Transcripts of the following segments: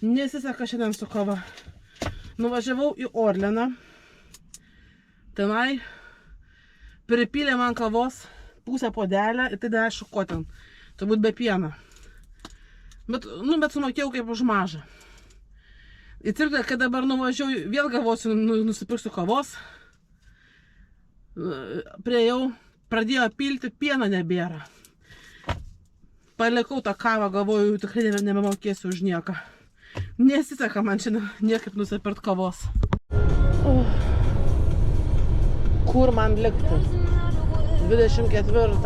Nesiseka šiandien su kava. Nuvažiavau į Orleną. Tenai pripylė man kavos pusę puodelę ir tai dar aišku ko ten. Turbūt be pieno. Bet sumokėjau kaip už mažą. Į cirką, kai dabar nuvažiuoju, vėl gavosiu, nusipirksiu kavos. Priejau, pradėjo pilti, pieno nebėra. Palikau tą kavą, galvoju, tikrai nebemokėsiu už nieką. Nesiseka man šiandien niekaip nusipirkt kavos. Kur man likti? 24.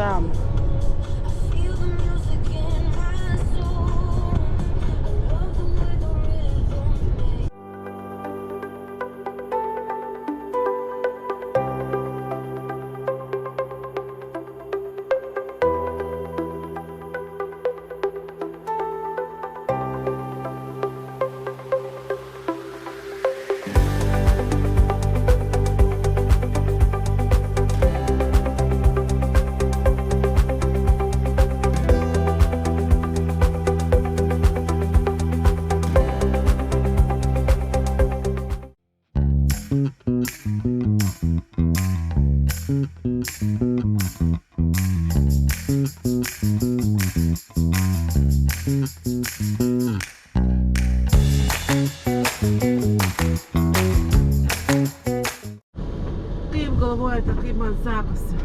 Kaip galvojate, kaip man sekasi?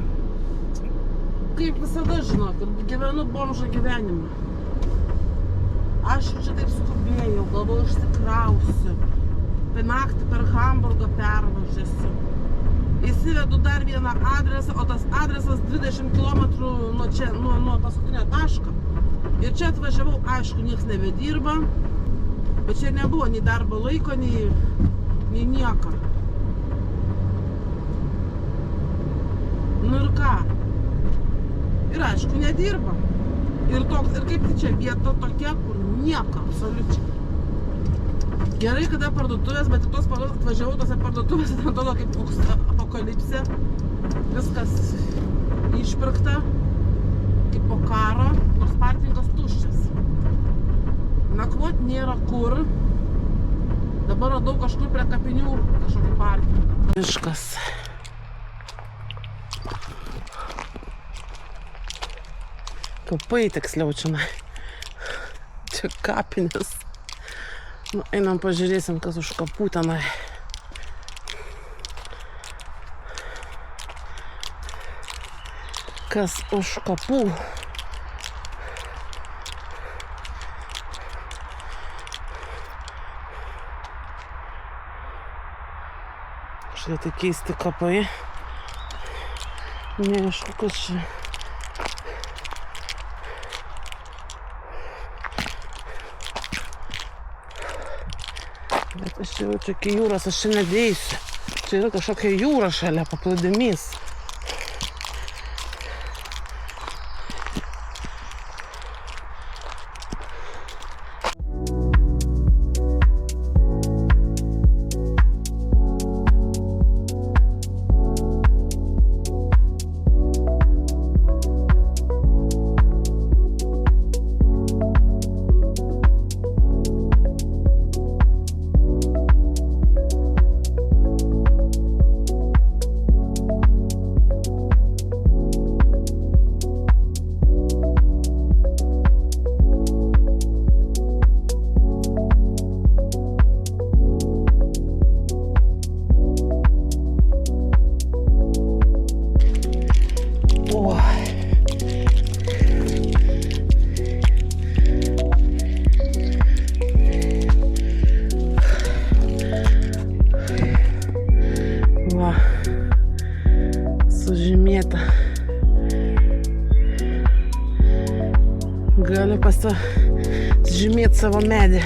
Kaip visada žinokit, gyvenu bomžo gyvenimą. Aš čia taip skubėjau, galvoju, išsikrausiu. Per naktį per Hamburgą pervažiasiu. Įsivedu dar vieną adresą, o tas adresas 20 km nuo čia, nuo paskutinio taško. Ir čia atvažiavau, aišku, nieks nebedirba, bet čia nebuvo nei darbo laiko, nei nieko. Nu ir ką? Ir aišku, nedirba. Ir kaip tai čia vieta tokia, kur nieko absoliučiai. Gerai, kada parduotuvės, bet ir tos atvažiavau tose parduotuvės, ten atrodo kaip apokalipsė. Viskas išpirkta, kaip po karo, nors parkingas tuščias. Nakvot nėra kur. Dabar radau kažkur prie kapinių kažkokį parkingą. Miškas. Kapai tiksliau čia. Čia kapinės. Nu, einam pažiūrėsim, kas už kapų tenai. Kas už kapų. Štai tai keisti kapai. Neaišku, kas čia. Bet aš jau čia iki jūros, aš čia nedėsiu. Čia yra kažkokia jūra šalia, paplūdimys. Sužymėta. Galiu pasižymėti savo medį.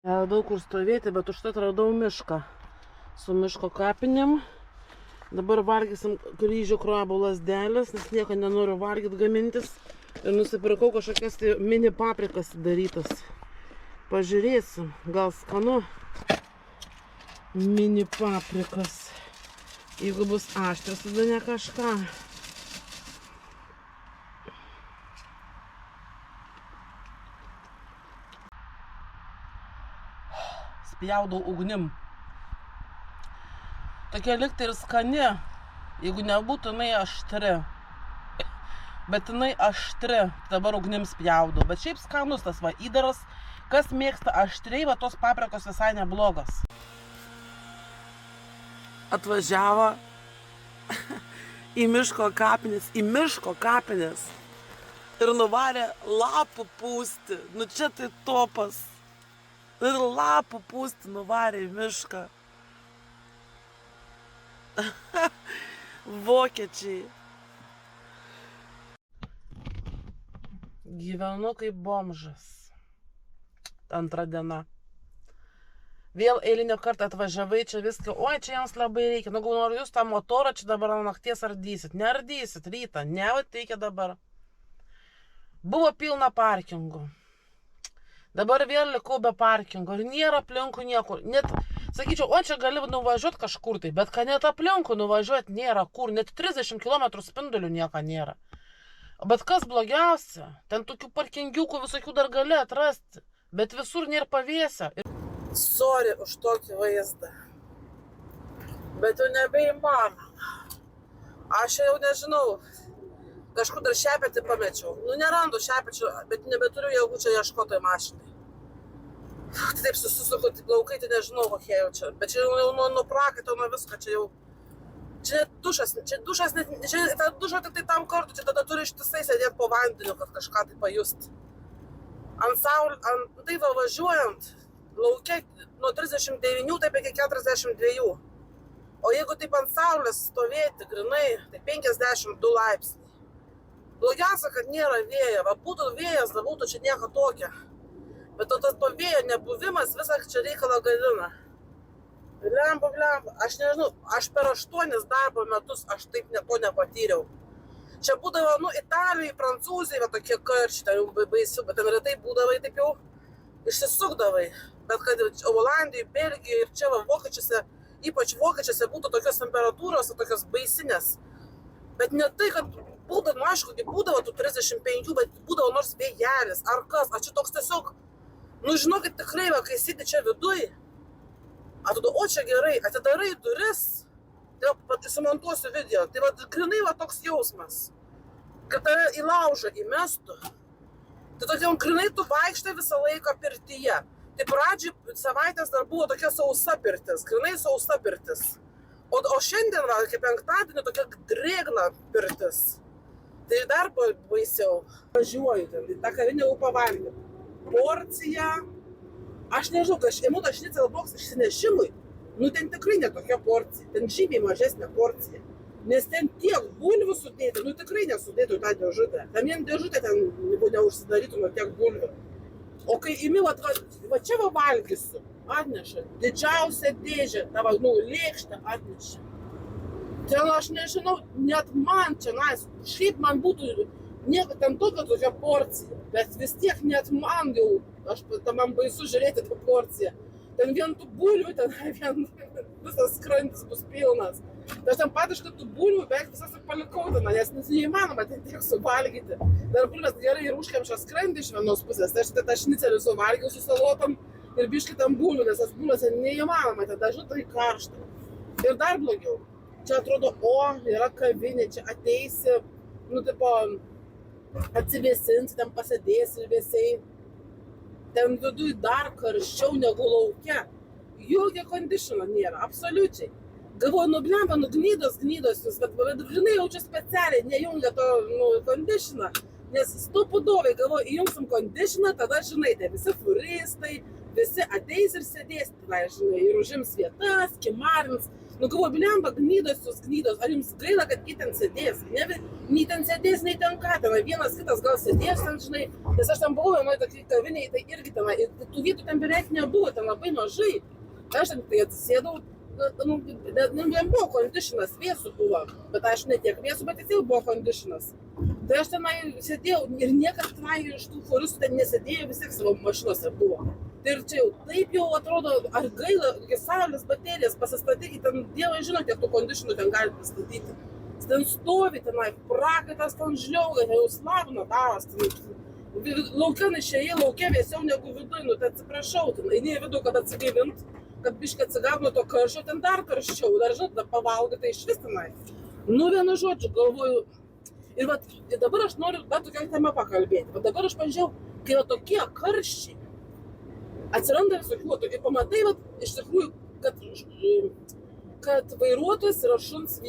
Radau kur stovėti, bet užtat radau mišką su miško kapinėm. Dabar valgysim kryžių krabų lazdelės, nes nieko nenoriu valgyti gamintis. Ir nusipirkau kažkokias tai mini paprikas darytas. Pažiūrėsim, gal skanu. Mini paprikas. Jeigu bus aštras, tada ne kažką. Spjaudau ugnim. Tokia liktai ir skani, jeigu nebūtų jinai aštri. Bet jinai aštri, dabar ugnim spjaudau. Bet šiaip skanus tas va įdaras, kas mėgsta aštriai, va tos paprikos visai neblogas. Atvažiavo į miško kapines ir nuvarė lapų pūsti. Nu čia tai topas. Ir lapų pūsti nuvarė į mišką. Vokiečiai. Gyvenu kaip bomžas. Antra diena. Vėl eilinio kartą atvažiavai čia viską. Oi, čia jiems labai reikia. Nu, noriu jūs tą motorą čia dabar nakties ardysit. Neardysit rytą. Nevateikia dabar. Buvo pilna parkingų. Dabar vėl likau be parkingo ir nėra aplinkų niekur. Net, sakyčiau, o čia gali nuvažiuoti kažkur tai, bet kad net aplinkų nuvažiuoti nėra kur. Net 30 km spindulių nieko nėra. Bet kas blogiausia, ten tokių parkingiukų visokių dar gali atrasti, bet visur nėra pavėsia. Sorry už tokį vaizdą, bet jau nebeįmanoma. Aš jau nežinau. Kažkur dar šepetį pamečiau. Nu, nerandu šepečių, bet nebeturiu jėgų čia ieškoti mašinai. Taip susisuku, plaukai, tai nežinau, kokie jau čia. Bet čia jau nuo prakaito, nuo visko, čia jau... Čia dušas, čia tą dušą tik tai tam kartu, čia tada turi ištisai sėdėti po vandeniu, kad kažką tai pajust. Tai va važiuojant, lauke nuo 39, taip iki 42. O jeigu taip ant saulės stovėti grinai, tai 52 laipsniai. Blogiausia, kad nėra vėjo. Va, būtų vėjas, da būtų čia nieko tokia. Bet tas to vėjo nebuvimas visą čia reikalą gadina. Blemba. Aš nežinau, aš per 8 darbo metus aš taip to nepatyriau. Čia būdavo, nu, Italijai, Prancūzijai, va tokie karščiai, ten jau baisiu, bet ten retai būdavai taip jau išsisukdavai. Bet kad Olandijai, Belgijai ir čia va vokiečiuose, ypač vokiečiuose būtų tokios temperatūros, tokios baisinės. Bet ne tai, kad būdavo, nu aišku, būdavo tų 35, bet būdavo nors vėjelis, ar kas, ar čia toks tiesiog, nu žinokit tikrai, va, kai sėdi čia viduj, atrodo, o čia gerai, atidarai duris, tai va, sumontuosiu video, tai va, grinai va toks jausmas, kad tave į laužą įmestų, tai tokia, grinai tu vaikštai visą laiką pirtyje, tai pradžiai savaitės dar buvo tokia sausa pirtis, grinai sausa pirtis. O šiandien, va, kaip penktadienį, tokia drėgna pirtis. Tai dar baisiau. Važiuoju ten, tą kavinę jau pavalgiau. Porcija. Aš nežinau, kai aš imu tą šnicelboksą išsinešimui, nu ten tikrai ne tokia porcija. Ten žymiai mažesnė porcija. Nes ten tiek bulvių sudėta, nu tikrai nesudėtų tą dėžutę. Ten vien dėžutė ten neužsidarytų nuo tiek bulvių. O kai imi, va čia va valgysiu. Atneša. Didžiausią dėžę, tavo, nu, lėkštę atneša. Ten aš nežinau, net man čia, šiaip man būtų, nieko ten tokia porcija, bet vis tiek net man jau, man baisu žiūrėti tą porciją. Ten vien tų bulvių, ten vien visas skrandis bus pilnas. Tai aš ten patiškai tų bulvių beveik visas palikau ten, nes neįmanoma ten tiek suvalgyti. Dar bulvės gerai ir užkemšia skrandį iš vienos pusės, tai aš tą šnicelį suvalgiau su salotom. Ir biškai tam bulvių, nes tas bulvės neįmanoma, tada žinai karšta. Ir dar blogiau. Čia atrodo, yra kavinė, čia ateisi, nu, tipo, atsivėsinsi, ten pasėdėsi vėsiai. Ten viduj dar karščiau negu lauke. Jokio kondišino nėra, absoliučiai. Galvoju, nu, blemba, nu, gnydos jūs, bet grinai jau čia specialiai nejungia to, nu, kondišiną. Nes stupudovai, galvoju, įjungsim kondišiną, tada, žinai, tai visi furistai, visi ateis ir sėdės, tai, žinai, ir užims vietas, kimarins. Nu, galvoju, blemba, gnydos, ar jums gaila, kad jie ten sėdės? Nei ten sėdės, nei ten ką, ten vienas kitas gal sėdės ten, žinai, nes aš ten buvau vienoj tokiai kaviniai, tai irgi ten, ir tų vietų ten beveik nebuvo, ten labai mažai. Aš ten tai atsisėdau, nu, nebuvo kondišinas, vėsų buvo, bet aš ne tiek vėsų, bet jis jau buvo kondišinas. Tai aš tenai sėdėjau ir niekas tenai iš tų choristų ten nesėdėjo, vis tiek savo mašinose buvo. Tai ir čia jau taip jau atrodo, ar gaila, saulės baterijas pasistatyti, ten dievai žino, kiek tų kondišinų ten gali pastatyti. Ten stovi tenai, prakaitas ten žliauga, ten jau slavina daras. Laukian išėjai, laukia vėsiau negu vidui, nu tai atsiprašau, ten eini į vidų, kad atsigaivint, kad biškai atsigauna to karščio, ten dar karščiau, dar žinot, dar pavalgai, tai išvis tenai. Nu vienu žodžiu, galvoju, ir dabar aš noriu dar tokią temą pakalbėti, bet dabar aš pažiūrėjau, kai va tokie karščiai, atsiranda visokių, tokie pamatai, va, iš tikrųjų, kad vairuotojas yra šuns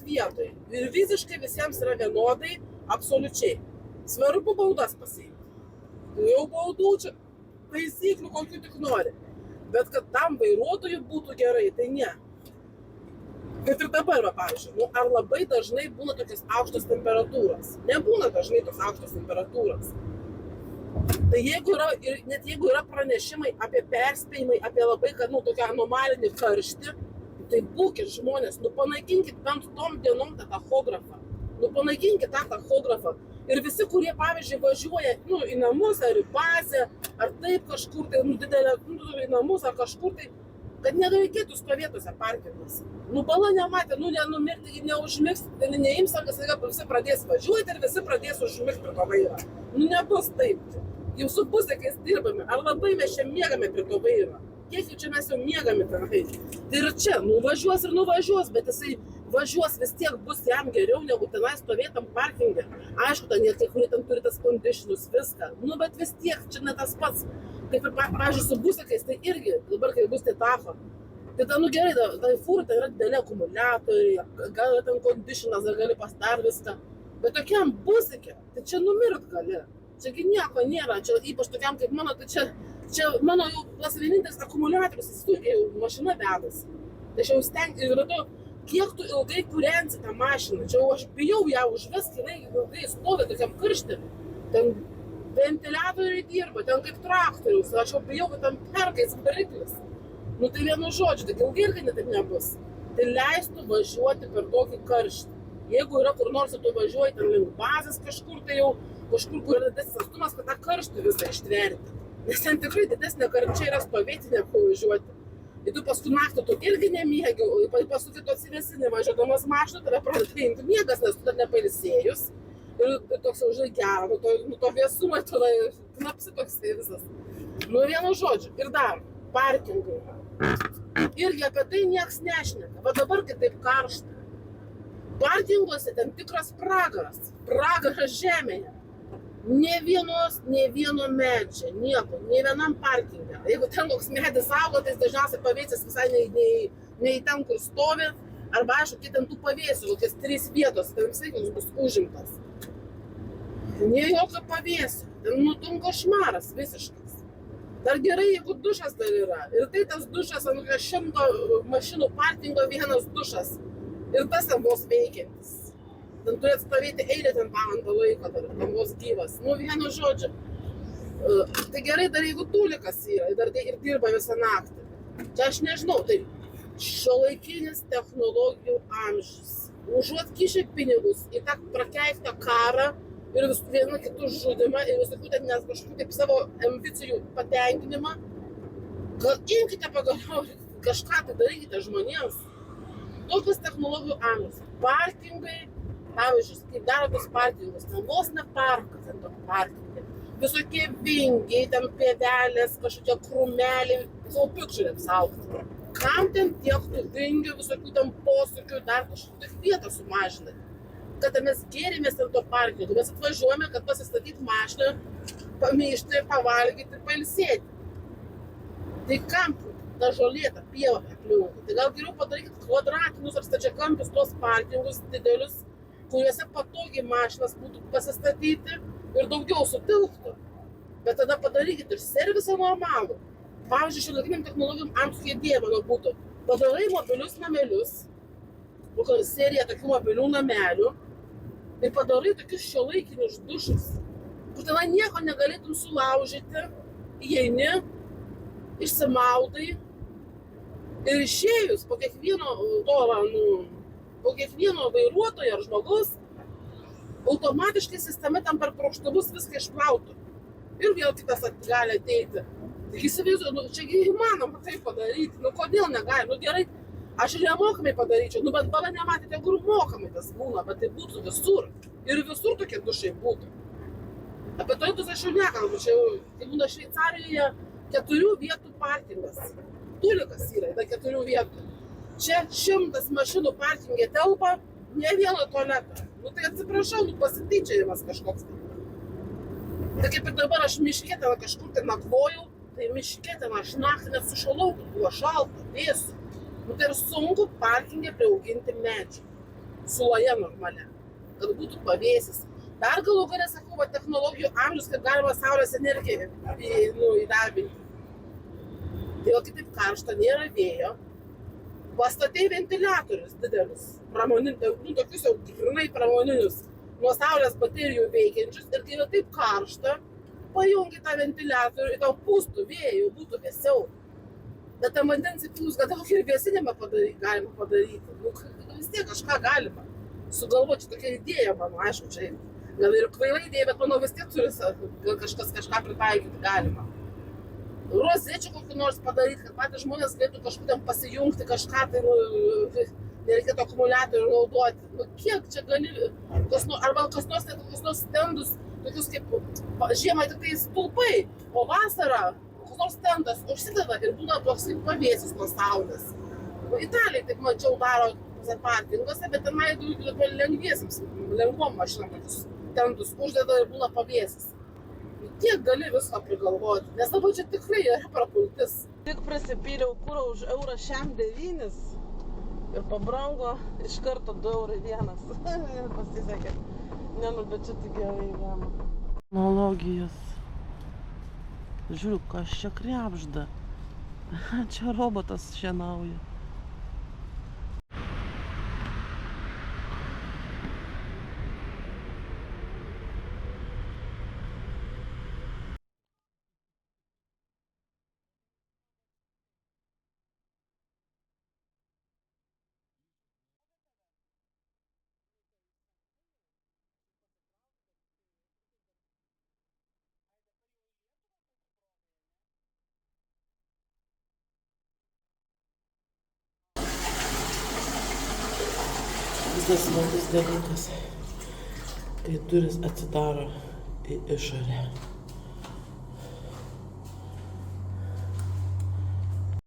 vietoj ir visiškai visiems yra vienodai, absoliučiai. Svarbu baudas pasiimti. Jau baudų čia taisyklių, kokių tik nori. Bet kad tam vairuotojui būtų gerai, tai ne. Kad ir dabar, pavyzdžiui, nu, ar labai dažnai būna tokios aukštos temperatūros? Nebūna dažnai tos aukštos temperatūros. Tai net jeigu yra pranešimai apie perspėjimai, apie labai, kad, nu, tokią anomalinį karštį, tai būkit žmonės, nu, panaikinkit bent tom dienom tą tachografą. Nu, panaikinkit tą tachografą. Ir visi, kurie, pavyzdžiui, važiuoja, nu, į namus ar į bazę, ar taip kažkur, tai, nu, didelę, nu, į namus ar kažkur, tai, kad nereikėtų stovėtose parkinguose. Nu, bala nematė, nu, nenumirti, neužmigs, tai neims, kad visi pradės važiuoti ir visi pradės užmigti prie to vairo. Nu, nebus taip. Jau su pusėkiais dirbame, ar labai mes čia miegame prie to vairo. Kiek jau čia mes jau miegame tenai. Tai ir čia, nuvažiuos ir nuvažiuos, bet jisai važiuos vis tiek bus jam geriau negu tenai stovėtam parkinge. Aišku, ten kai kurie ten turi tas kondišinus, viską. Nu, bet vis tiek, čia ne tas pats. Kaip ir, pavyzdžiui, su busekais, tai irgi, dabar kai bus tai tacho. Tai ten, nu gerai, tai fūrų, tai yra dideli akumuliatoriai, gal ten kondišinas, gali pastar viską. Bet tokiam busekė, tai čia numirt gali. Čiagi nieko nėra, čia ypač tokiam kaip mano, tai čia mano jau tas vienintelis akumuliatorius, jis turi jau mašina vedasi. Tai čia jau stengiu, ir to, kiek tu ilgai kūrensi tą mašiną, čia jau aš bijau ją užvesti, jinai ilgai stovi tokiam karštį, ten ventiliatoriai dirba, ten kaip traktorius, aš jau bijau, kad ten perkais variklis. Nu tai vienu žodžiu, tai ilgai irgi netaip nebus. Tai leistų važiuoti per tokį karštį. Jeigu yra kur nors, tu važiuoji ten link bazės kažkur, tai jau kažkur, kur yra didesnis atstumas, kad tą karštį visą ištverti. Nes ten tikrai didesnė karčia yra stovėti, negu važiuoti. Ir tu paskui naktį tu irgi nemiegi, paskui tu atsivėsini važiuodamas mašiną, tave pradeda imti miegas, nes tu dar nepailsėjus. Ir toks jau žinai gera, nu to vėsumą, tu knapsi toks visas. Nu vienu žodžiu, ir dar, parkingai. Irgi apie tai nieks nešneka, va dabar kai taip karšta. Parkinguose ten tikras pragaras žemėje. Nė vieno medžio, nieko, nė vienam parkinge. Jeigu ten koks medis auga, tai dažniausiai pavėsis visai nei ten, kur stovi, arba aišku, ten tų pavėsių, kokias 3 vietos, ten visai bus užimtas. Nė jokio pavėsio, ten nutum košmaras visiškas. Dar gerai, jeigu dušas dar yra. Ir tai tas dušas, ant 100 mašinų parkingo vienas dušas. Ir tas ten vos veikiantis. Ten turėtų stovėti eilė ten valandą laiko, ten vos gyvas. Nu, vienu žodžiu. Tai gerai, dar jeigu tulikas yra, ir dirba visą naktį. Čia aš nežinau, tai šiuolaikinis technologijų amžius. Užuot kišę pinigus į tą prakeiktą karą ir vienu kitų žudimą ir visokių ten nes kažkokių taip savo ambicijų patenkinimą, gal imkite pagaliau kažką tai darykite žmonėms. Tokios technologijų amžius. Parkingai, pavyzdžiui, kaip daro tos parkingus, ten vos ne parkas, ten tokie parkingai. Visokie vingiai, ten pėdelės, kažkokie krūmeliai, savo pikčiurėms augti. Kam ten tiek tų vingių, visokių ten posūkių, dar kažkokių tik vietą sumažinai. Kad mes gėrimės ant to parkingo, mes atvažiuojame, kad pasistatyti mašiną, pamyšti, pavalgyti ir pailsėti. Tai kam ta žolėta pieva aplinkui? Tai gal geriau padarykit kvadratinius ar stačiakampius tuos parkingus didelius, kuriuose patogiai mašinas būtų pasistatyti ir daugiau sutilptų. Bet tada padarykit ir servisą normalų. Pavyzdžiui, šiuolaikiniam technologijom amžiuje idėja mano būtų. Padarai mobilius namelius, serija tokių mobilių namelių ir padarai tokius šiuolaikinius dušus, kur tenai nieko negalėtum sulaužyti, įeini, išsimaudai ir išėjus po kiekvieno vairuotojo ar žmogaus automatiškai sistema tam per prokštumus viską išplautų. Ir vėl kitas gali ateiti. Tik įsivaizduoju, nu, čia įmanoma tai padaryti, nu kodėl negali, nu gerai, aš ir nemokamai padaryčiau, nu bet bala nematėte, kur mokamai tas būna, bet tai būtų visur. Ir visur tokie dušai būtų. Apie tualetus aš jau nekalbu, čia jau, tai būna Šveicarijoje 4 vietų parkingas. Tulikas yra 4 vietų. Čia 100 mašinų parkingė telpa, ne vieno tualeto. Nu tai atsiprašau, nu pasityčiajimas kažkoks. Tai kaip ir dabar aš miške ten kažkur ten nakvojau, tai miške ten aš naktį net sušalau, kad buvo šalta, vėsu. Nu tai ir sunku parkingė priauginti medžių. Suloje normalia, kad būtų pavėsis. Dar galų galę sakau, va, technologijų amžius, kaip galima saulės energiją įdarbinti. Tai va, kitaip karšta, nėra vėjo. Pastatei ventiliatorius didelius, pramoninius, nu tokius jau tikrinai pramoninius, nuo saulės baterijų veikiančius, ir kai jau taip karšta, pajungi tą ventiliatorių, tau pūstų vėjų, būtų vėsiau. Bet tam vandens įpilus, kad daug ir vėsinimą galima padaryti. Nu, vis tiek kažką galima sugalvoti, čia tokia idėja, mano, aišku, čia gal ir kvaila idėja, bet manau vis tiek turi, gal kažkas kažką pritaikyti galima. Rozečių kokį nors padaryti, kad patys žmonės galėtų kažkur ten pasijungti kažką, tai nereikėtų akumuliatorių naudoti. Nu, kiek čia gali, arba kas nors stendus, tokius kaip žiemą tik tai stulpai, o vasarą kas nors stendas užsideda ir būna toks kaip pavėsis nuo saulės. Italijai taip mačiau daro parkinguose, bet tenai lengviesiams, lengvom mašinom tokius stendus uždeda ir būna pavėsis. Tiek gali visko prigalvoti, nes dabar čia tikrai yra prapultis. Tik prisipyliau kuro už €109 ir pabrango iš karto 2,01 €. Pasisekė. Ne, nu, bet čia tik gerai įvėma. Technologijos. Žiūriu, kas čia krebžda. Čia robotas šienauja. Visas svarbus dalykas, kai durys atsidaro į išorę.